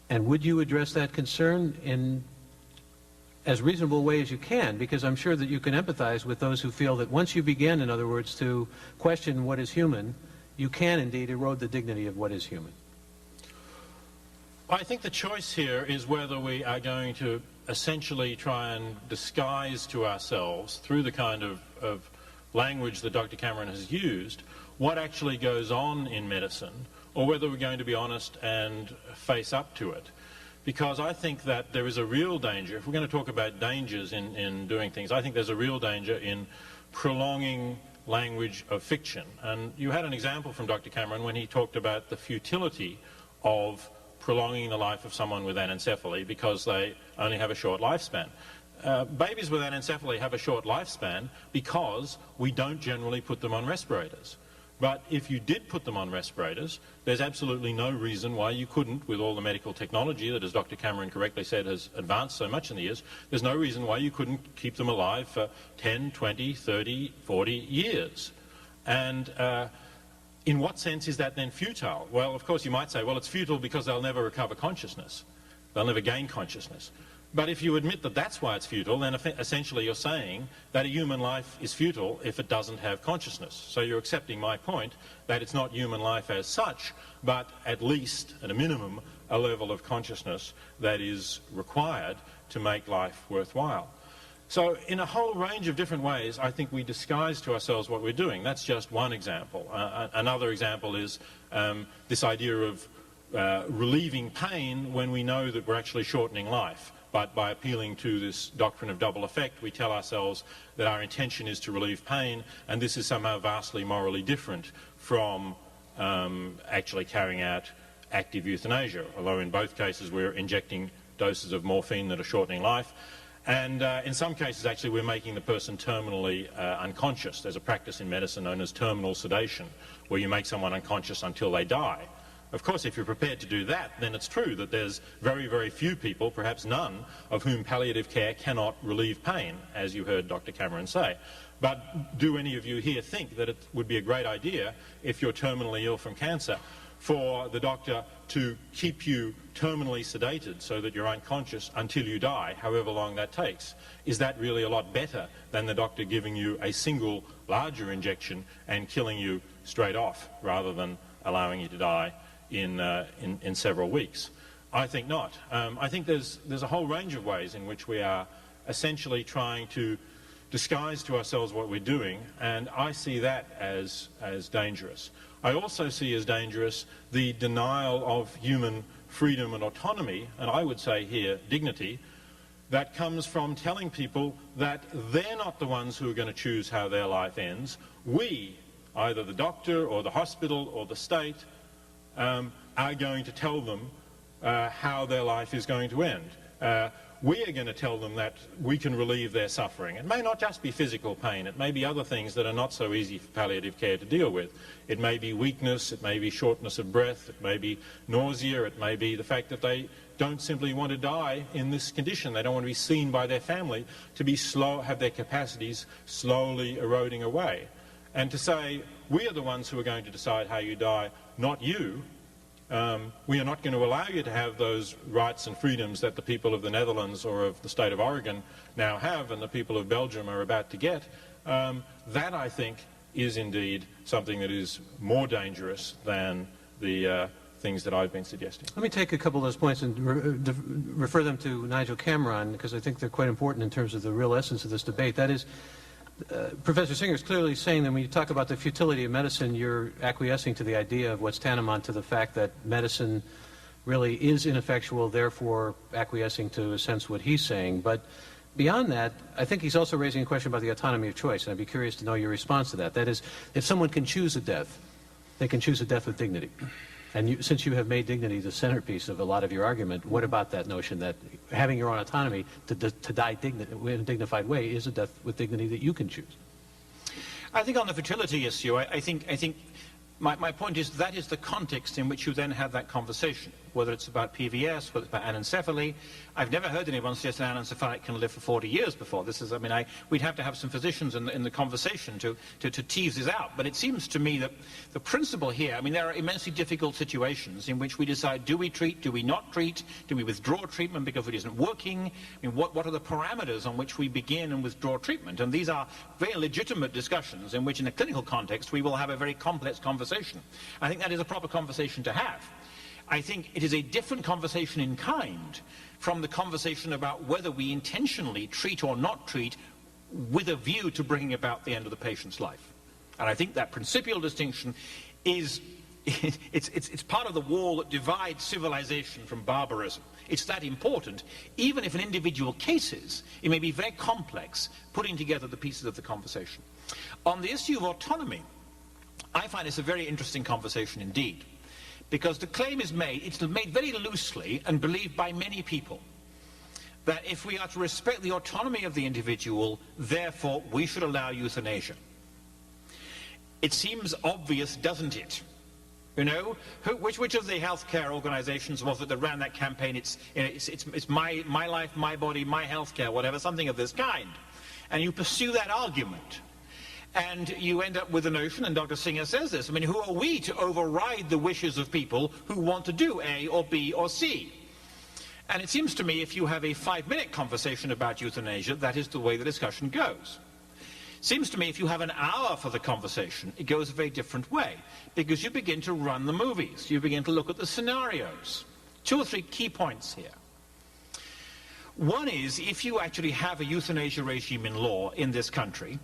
And would you address that concern in as reasonable a way as you can? Because I'm sure that you can empathize with those who feel that once you begin, in other words, to question what is human, you can indeed erode the dignity of what is human. I think the choice here is whether we are going to essentially try and disguise to ourselves, through the kind of language that Dr. Cameron has used, what actually goes on in medicine, or whether we're going to be honest and face up to it. Because I think that there is a real danger, if we're going to talk about dangers in doing things, I think there's a real danger in prolonging language of fiction. And you had an example from Dr. Cameron when he talked about the futility of prolonging the life of someone with anencephaly because they only have a short lifespan. Babies with anencephaly have a short lifespan because we don't generally put them on respirators. But if you did put them on respirators, there's absolutely no reason why you couldn't, with all the medical technology that, as Dr. Cameron correctly said, has advanced so much in the years, there's no reason why you couldn't keep them alive for 10, 20, 30, 40 years. And in what sense is that then futile? Well, of course, you might say, well, it's futile because they'll never recover consciousness. They'll never gain consciousness. But if you admit that that's why it's futile, then essentially you're saying that a human life is futile if it doesn't have consciousness. So you're accepting my point that it's not human life as such, but at least, at a minimum, a level of consciousness that is required to make life worthwhile. So in a whole range of different ways, I think we disguise to ourselves what we're doing. That's just one example. Another example is this idea of relieving pain when we know that we're actually shortening life. But by appealing to this doctrine of double effect, we tell ourselves that our intention is to relieve pain, and this is somehow vastly morally different from actually carrying out active euthanasia, although in both cases we're injecting doses of morphine that are shortening life. And in some cases, actually, we're making the person terminally unconscious. There's a practice in medicine known as terminal sedation, where you make someone unconscious until they die. Of course, if you're prepared to do that, then it's true that there's very, very few people, perhaps none, of whom palliative care cannot relieve pain, as you heard Dr. Cameron say. But do any of you here think that it would be a great idea, if you're terminally ill from cancer, for the doctor to keep you terminally sedated so that you're unconscious until you die, however long that takes? Is that really a lot better than the doctor giving you a single larger injection and killing you straight off, rather than allowing you to die in several weeks? I think not. I think there's a whole range of ways in which we are essentially trying to disguise to ourselves what we're doing, and I see that as dangerous. I also see as dangerous the denial of human freedom and autonomy, and I would say here dignity, that comes from telling people that they're not the ones who are going to choose how their life ends. We, either the doctor or the hospital or the state, are going to tell them how their life is going to end. We are going to tell them that we can relieve their suffering. It may not just be physical pain. It may be other things that are not so easy for palliative care to deal with. It may be weakness. It may be shortness of breath. It may be nausea. It may be the fact that they don't simply want to die in this condition. They don't want to be seen by their family to be have their capacities slowly eroding away. And to say, we are the ones who are going to decide how you die, not you. We are not going to allow you to have those rights and freedoms that the people of the Netherlands or of the state of Oregon now have and the people of Belgium are about to get. That, I think, is indeed something that is more dangerous than the things that I've been suggesting. Let me take a couple of those points and refer them to Nigel Cameron, because I think they're quite important in terms of the real essence of this debate. That is, Professor Singer is clearly saying that when you talk about the futility of medicine, you're acquiescing to the idea of what's tantamount to the fact that medicine really is ineffectual, therefore acquiescing to, in a sense, what he's saying. But beyond that, I think he's also raising a question about the autonomy of choice, and I'd be curious to know your response to that. That is, if someone can choose a death, they can choose a death with dignity. And since you have made dignity the centerpiece of a lot of your argument, what about that notion that having your own autonomy to die in a dignified way is a death with dignity that you can choose? I think on the fertility issue, I think my point is that is the context in which you then have that conversation, whether it's about PVS, whether it's about anencephaly. I've never heard anyone suggest an anencephalic can live for 40 years before. This is, we'd have to have some physicians in the conversation to tease this out. But it seems to me that the principle here, there are immensely difficult situations in which we decide, do we treat, do we not treat, do we withdraw treatment because it isn't working? What are the parameters on which we begin and withdraw treatment? And these are very legitimate discussions in which in a clinical context we will have a very complex conversation. I think that is a proper conversation to have. I think it is a different conversation in kind from the conversation about whether we intentionally treat or not treat with a view to bringing about the end of the patient's life. And I think that principial distinction is it's part of the wall that divides civilization from barbarism. It's that important. Even if in individual cases, it may be very complex, putting together the pieces of the conversation. On the issue of autonomy, I find it's a very interesting conversation indeed, because the claim is made, it's made very loosely and believed by many people, that if we are to respect the autonomy of the individual, therefore we should allow euthanasia. It seems obvious, doesn't it? You know, which of the healthcare organizations was it that ran that campaign? It's my life, my body, my healthcare, whatever, something of this kind. And you pursue that argument. And you end up with the notion, and Dr. Singer says this, I mean, who are we to override the wishes of people who want to do A or B or C? And it seems to me if you have a 5-minute conversation about euthanasia, that is the way the discussion goes. Seems to me if you have an hour for the conversation, it goes a very different way, because you begin to run the movies. You begin to look at the scenarios. 2 or 3 key points here. One is, if you actually have a euthanasia regime in law in this country,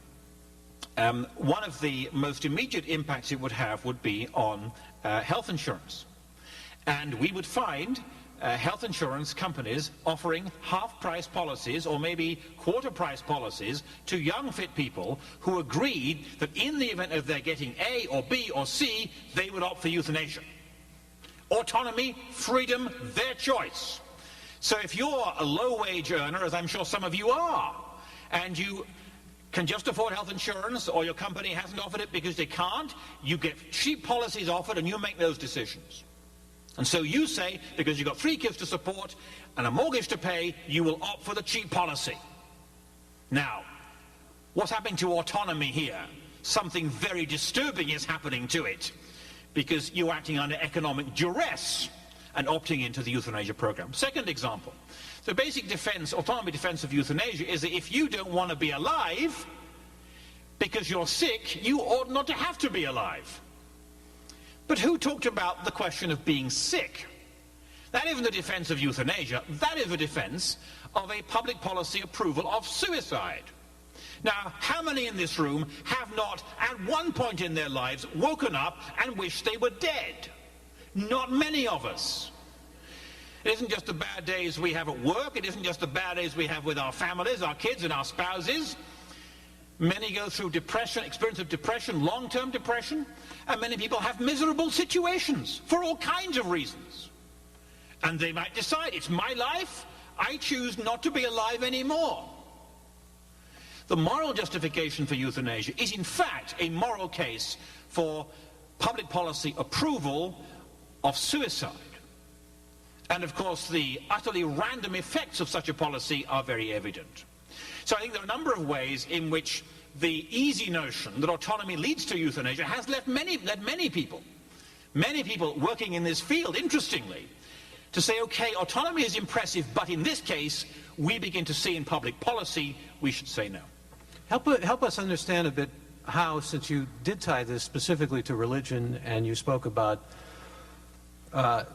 one of the most immediate impacts it would have would be on health insurance. And we would find health insurance companies offering half-price policies or maybe quarter-price policies to young fit people who agreed that in the event of their getting A or B or C, they would opt for euthanasia. Autonomy, freedom, their choice. So if you're a low-wage earner, as I'm sure some of you are, and you can just afford health insurance, or your company hasn't offered it because they can't, you get cheap policies offered and you make those decisions. And so you say, because you've got 3 kids to support and a mortgage to pay, you will opt for the cheap policy. Now, what's happening to autonomy here? Something very disturbing is happening to it, because you're acting under economic duress and opting into the euthanasia program. Second example, the basic defense, autonomy defense of euthanasia is that if you don't want to be alive because you're sick, you ought not to have to be alive. But who talked about the question of being sick? That isn't the defense of euthanasia. That is the defense of a public policy approval of suicide. Now, how many in this room have not, at one point in their lives, woken up and wished they were dead? Not many of us. It isn't just the bad days we have at work. It isn't just the bad days we have with our families, our kids, and our spouses. Many go through depression, experience of depression, long-term depression, and many people have miserable situations for all kinds of reasons. And they might decide, it's my life, I choose not to be alive anymore. The moral justification for euthanasia is in fact a moral case for public policy approval of suicide. And of course the utterly random effects of such a policy are very evident. So I think there are a number of ways in which the easy notion that autonomy leads to euthanasia has led many people working in this field, interestingly, to say, okay, autonomy is impressive, but in this case, we begin to see in public policy, we should say no. Help us understand a bit how, since you did tie this specifically to religion and you spoke about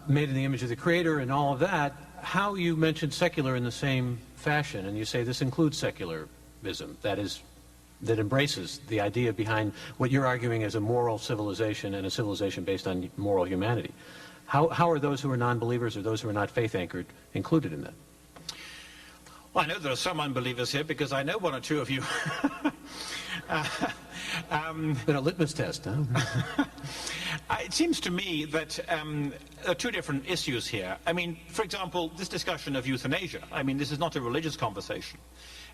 made in the image of the Creator and all of that, how you mentioned secular in the same fashion, and you say this includes secularism, that embraces the idea behind what you're arguing as a moral civilization and a civilization based on moral humanity. How are those who are non-believers or those who are not faith-anchored included in that? Well, I know there are some unbelievers here because I know 1 or 2 of you. Been a litmus test, huh? It seems to me that there are 2 different issues here. I mean, for example, this discussion of euthanasia, I mean, this is not a religious conversation.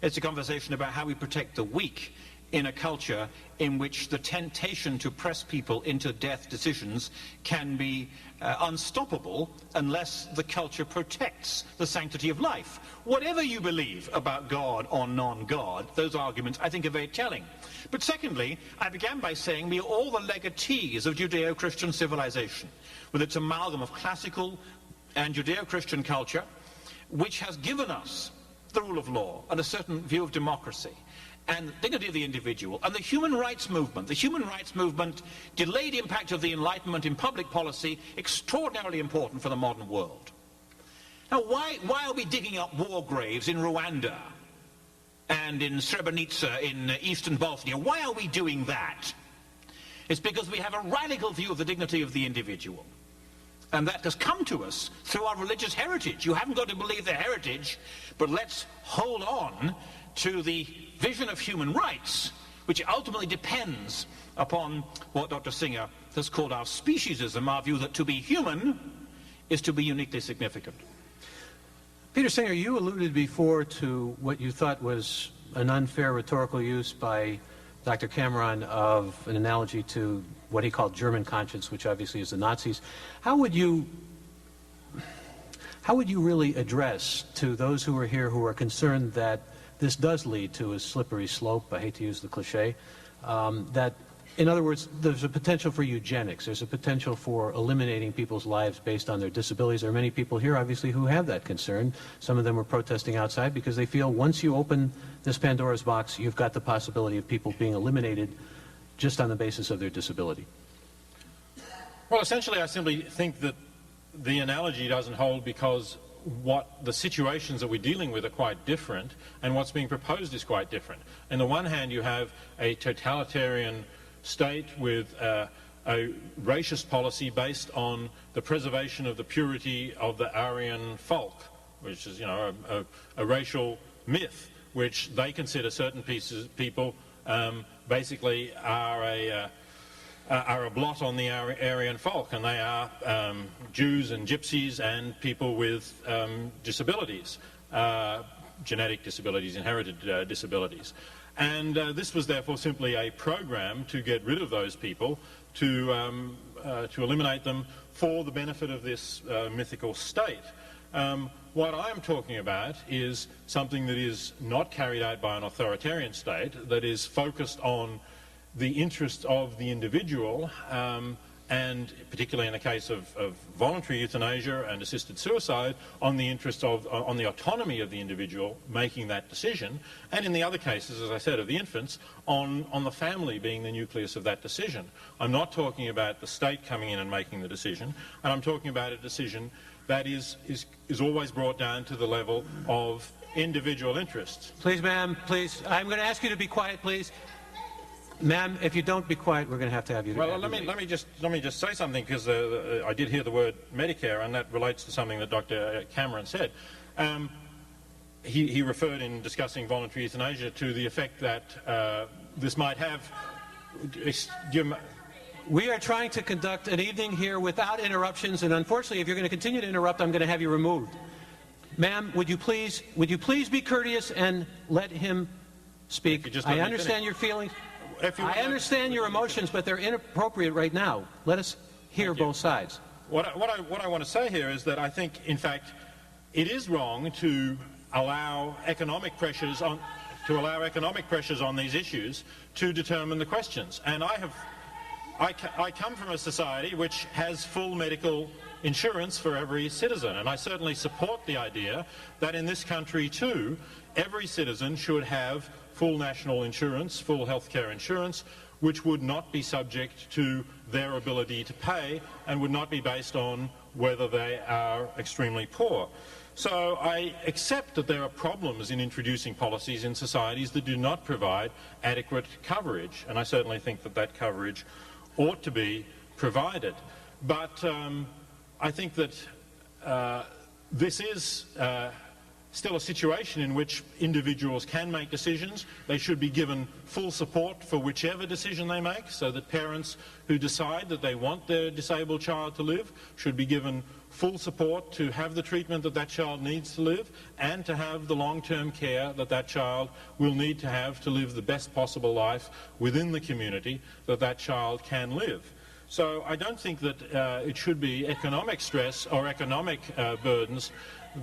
It's a conversation about how we protect the weak in a culture in which the temptation to press people into death decisions can be unstoppable unless the culture protects the sanctity of life. Whatever you believe about God or non-God, those arguments I think are very telling. But secondly, I began by saying we are all the legatees of Judeo-Christian civilization, with its amalgam of classical and Judeo-Christian culture, which has given us the rule of law and a certain view of democracy and dignity of the individual, and the human rights movement. The human rights movement, delayed impact of the Enlightenment in public policy, extraordinarily important for the modern world. Now, why are we digging up war graves in Rwanda and in Srebrenica in eastern Bosnia? Why are we doing that? It's because we have a radical view of the dignity of the individual. And that has come to us through our religious heritage. You haven't got to believe the heritage, but let's hold on to the vision of human rights, which ultimately depends upon what Dr. Singer has called our speciesism, our view that to be human is to be uniquely significant. Peter Singer, you alluded before to what you thought was an unfair rhetorical use by Dr. Cameron of an analogy to what he called German conscience, which obviously is the Nazis. How would you really address to those who are here who are concerned that this does lead to a slippery slope, I hate to use the cliche, that, in other words, there's a potential for eugenics, there's a potential for eliminating people's lives based on their disabilities. There are many people here, obviously, who have that concern. Some of them are protesting outside because they feel once you open this Pandora's box, you've got the possibility of people being eliminated just on the basis of their disability. Well, essentially, I simply think that the analogy doesn't hold because what the situations that we're dealing with are quite different, and what's being proposed is quite different. On the one hand, you have a totalitarian state with a racist policy based on the preservation of the purity of the Aryan folk, which is, you know, a racial myth, which they consider certain people basically are a blot on the Aryan folk, and they are Jews and gypsies and people with disabilities, genetic disabilities, inherited disabilities. And this was therefore simply a program to get rid of those people, to eliminate them for the benefit of this mythical state. What I'm talking about is something that is not carried out by an authoritarian state, that is focused on the interests of the individual, and particularly in the case of voluntary euthanasia and assisted suicide, on the interest of, on the autonomy of the individual making that decision, and in the other cases, as I said, of the infants, on the family being the nucleus of that decision. I'm not talking about the state coming in and making the decision, and I'm talking about a decision that is always brought down to the level of individual interests. Please, ma'am, please. I'm going to ask you to be quiet, please. Ma'am, if you don't be quiet, we're going to have you. Well, let me just say something, because I did hear the word Medicare, and that relates to something that Dr. Cameron said. He referred in discussing voluntary euthanasia to the effect that this might have. We are trying to conduct an evening here without interruptions, and unfortunately, if you're going to continue to interrupt, I'm going to have you removed. Ma'am, would you please be courteous and let him speak? I understand your feelings. I understand your emotions, but they're inappropriate right now. Let us hear both sides. What I want to say here is that I think, in fact, it is wrong to allow economic pressures on these issues to determine the questions. And I come from a society which has full medical insurance for every citizen, and I certainly support the idea that in this country too, every citizen should have full national insurance, full healthcare insurance, which would not be subject to their ability to pay and would not be based on whether they are extremely poor. So I accept that there are problems in introducing policies in societies that do not provide adequate coverage, and I certainly think that that coverage ought to be provided. But I think that this is still a situation in which individuals can make decisions. They should be given full support for whichever decision they make, so that parents who decide that they want their disabled child to live should be given full support to have the treatment that that child needs to live, and to have the long-term care that that child will need to have to live the best possible life within the community that that child can live. So I don't think that it should be economic stress or economic burdens.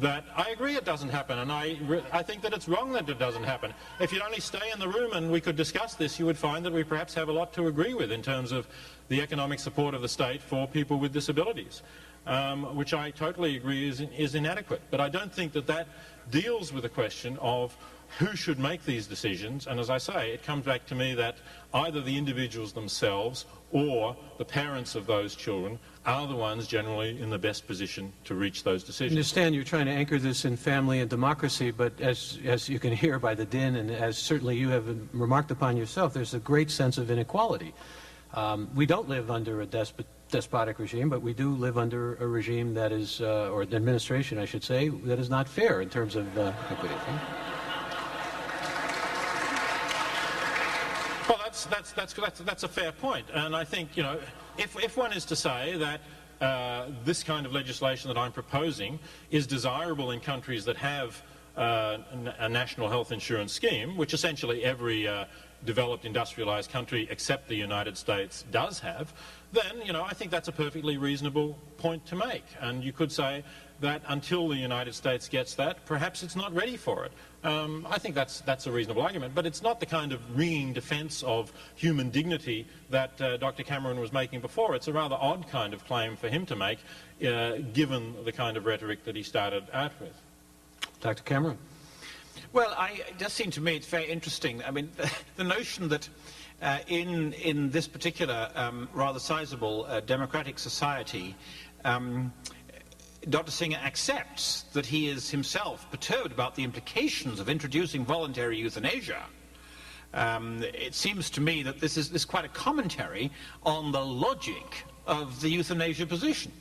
That I agree it doesn't happen, and I think that it's wrong that it doesn't happen. If you'd only stay in the room and we could discuss this, you would find that we perhaps have a lot to agree with in terms of the economic support of the state for people with disabilities, which I totally agree is inadequate. But I don't think that that deals with the question of who should make these decisions, and as I say, it comes back to me that either the individuals themselves or the parents of those children are the ones generally in the best position to reach those decisions. I understand you're trying to anchor this in family and democracy, but as you can hear by the din, and as certainly you have remarked upon yourself, there's a great sense of inequality. We don't live under a despotic regime, but we do live under a regime that is, or an administration, I should say, that is not fair in terms of equity. Well, that's a fair point, and I think, you know, if one is to say that this kind of legislation that I'm proposing is desirable in countries that have a national health insurance scheme, which essentially every developed industrialized country except the United States does have, then, you know, I think that's a perfectly reasonable point to make. And you could say that until the United States gets that, perhaps it's not ready for it. I think that's a reasonable argument, but it's not the kind of ringing defense of human dignity that Dr. Cameron was making before. It's a rather odd kind of claim for him to make, given the kind of rhetoric that he started out with. Dr. Cameron. Well, it does seem to me it's very interesting. I mean, the notion that in this particular rather sizable democratic society, Dr. Singer accepts that he is himself perturbed about the implications of introducing voluntary euthanasia. It seems to me that this is quite a commentary on the logic of the euthanasia position.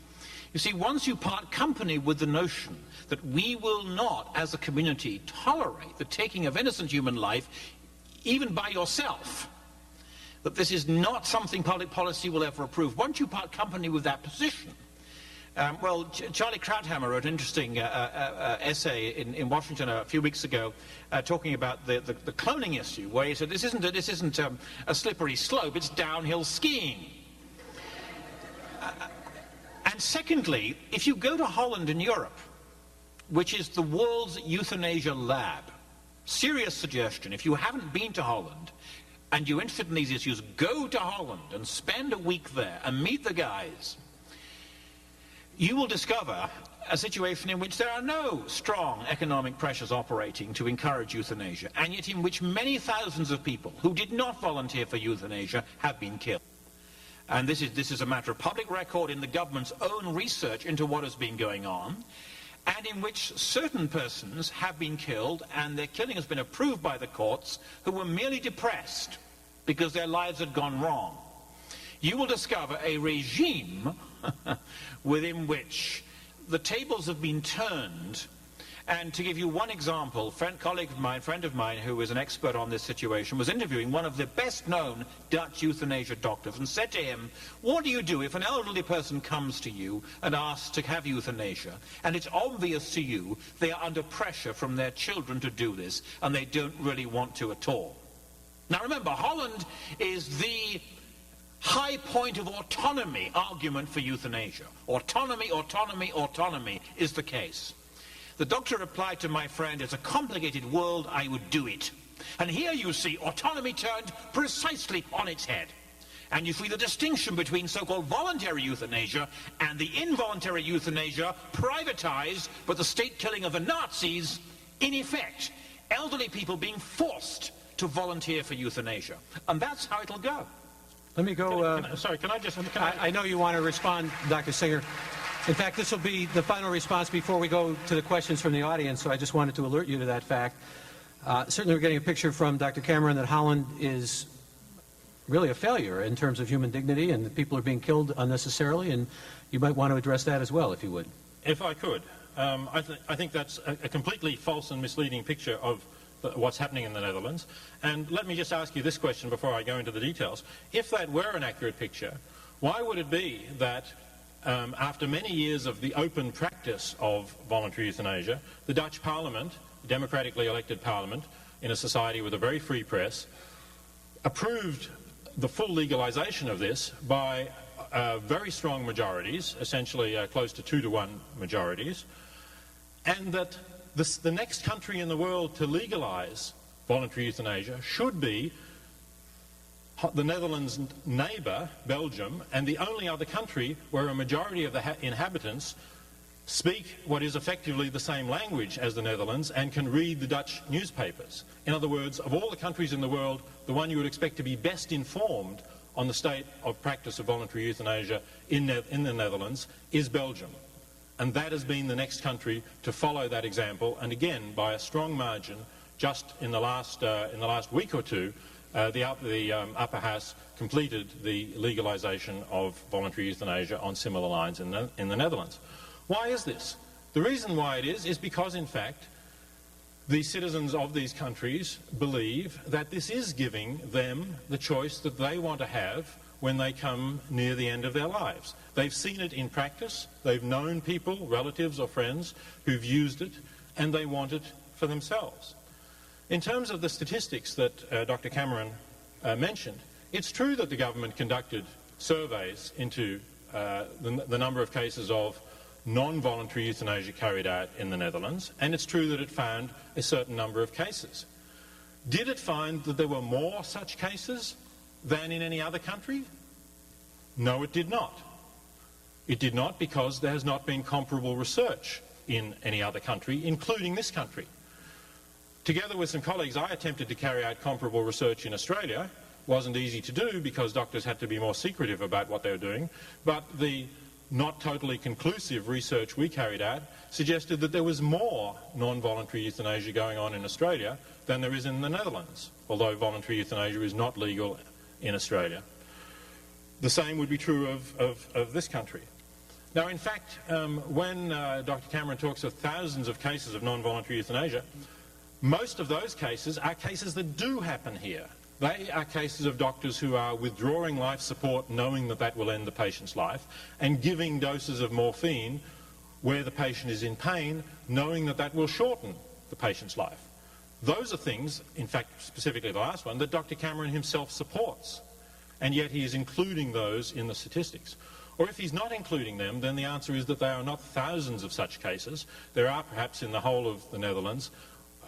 You see, once you part company with the notion that we will not, as a community, tolerate the taking of innocent human life, even by yourself, that this is not something public policy will ever approve. Once you part company with that position, well, Charlie Krauthammer wrote an interesting essay in Washington a few weeks ago talking about the cloning issue, where he said this isn't a slippery slope, it's downhill skiing. And secondly, if you go to Holland in Europe, which is the world's euthanasia lab, serious suggestion, if you haven't been to Holland and you're interested in these issues, go to Holland and spend a week there and meet the guys. You will discover a situation in which there are no strong economic pressures operating to encourage euthanasia, and yet in which many thousands of people who did not volunteer for euthanasia have been killed. And this is a matter of public record in the government's own research into what has been going on, and in which certain persons have been killed, and their killing has been approved by the courts, who were merely depressed because their lives had gone wrong. You will discover a regime within which the tables have been turned. And to give you one example, friend of mine who is an expert on this situation was interviewing one of the best-known Dutch euthanasia doctors and said to him, what do you do if an elderly person comes to you and asks to have euthanasia, and it's obvious to you they are under pressure from their children to do this, and they don't really want to at all? Now remember, Holland is the high point of autonomy argument for euthanasia. Autonomy, autonomy, autonomy is the case. The doctor replied to my friend, it's a complicated world, I would do it. And here you see autonomy turned precisely on its head. And you see the distinction between so-called voluntary euthanasia and the involuntary euthanasia privatized by the state killing of the Nazis, in effect, elderly people being forced to volunteer for euthanasia. And that's how it'll go. Let me go... I know you want to respond, Dr. Singer. In fact, this will be the final response before we go to the questions from the audience, so I just wanted to alert you to that fact. Certainly we're getting a picture from Dr. Cameron that Holland is really a failure in terms of human dignity, and that people are being killed unnecessarily, and you might want to address that as well, if you would. If I could. I think that's a completely false and misleading picture of what's happening in the Netherlands. And let me just ask you this question before I go into the details. If that were an accurate picture, why would it be that after many years of the open practice of voluntary euthanasia, the Dutch Parliament, democratically elected Parliament, in a society with a very free press, approved the full legalization of this by very strong majorities, essentially close to 2-to-1 majorities, and that the next country in the world to legalize voluntary euthanasia should be the Netherlands' neighbour, Belgium, and the only other country where a majority of the inhabitants speak what is effectively the same language as the Netherlands and can read the Dutch newspapers. In other words, of all the countries in the world, the one you would expect to be best informed on the state of practice of voluntary euthanasia in the Netherlands is Belgium. And that has been the next country to follow that example, and again, by a strong margin, just in the last week or two, the upper house completed the legalization of voluntary euthanasia on similar lines in the Netherlands. Why is this? The reason why it is because, in fact, the citizens of these countries believe that this is giving them the choice that they want to have when they come near the end of their lives. They've seen it in practice, they've known people, relatives or friends, who've used it, and they want it for themselves. In terms of the statistics that Dr. Cameron mentioned, it's true that the government conducted surveys into the number of cases of non-voluntary euthanasia carried out in the Netherlands, and it's true that it found a certain number of cases. Did it find that there were more such cases than in any other country? No, it did not. It did not because there has not been comparable research in any other country, including this country. Together with some colleagues, I attempted to carry out comparable research in Australia. It wasn't easy to do because doctors had to be more secretive about what they were doing, but the not totally conclusive research we carried out suggested that there was more non-voluntary euthanasia going on in Australia than there is in the Netherlands, although voluntary euthanasia is not legal in Australia. The same would be true of this country. Now, in fact, when Dr. Cameron talks of thousands of cases of non-voluntary euthanasia, most of those cases are cases that do happen here. They are cases of doctors who are withdrawing life support knowing that that will end the patient's life and giving doses of morphine where the patient is in pain knowing that that will shorten the patient's life. Those are things, in fact specifically the last one, that Dr. Cameron himself supports, and yet he is including those in the statistics. Or if he's not including them, then the answer is that there are not thousands of such cases. There are perhaps in the whole of the Netherlands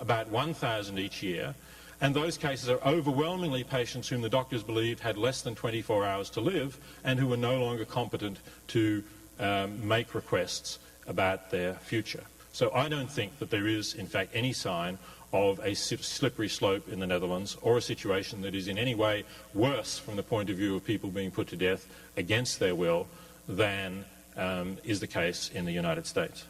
about 1,000 each year, and those cases are overwhelmingly patients whom the doctors believed had less than 24 hours to live and who were no longer competent to make requests about their future. So I don't think that there is, in fact, any sign of a slippery slope in the Netherlands or a situation that is in any way worse from the point of view of people being put to death against their will than is the case in the United States.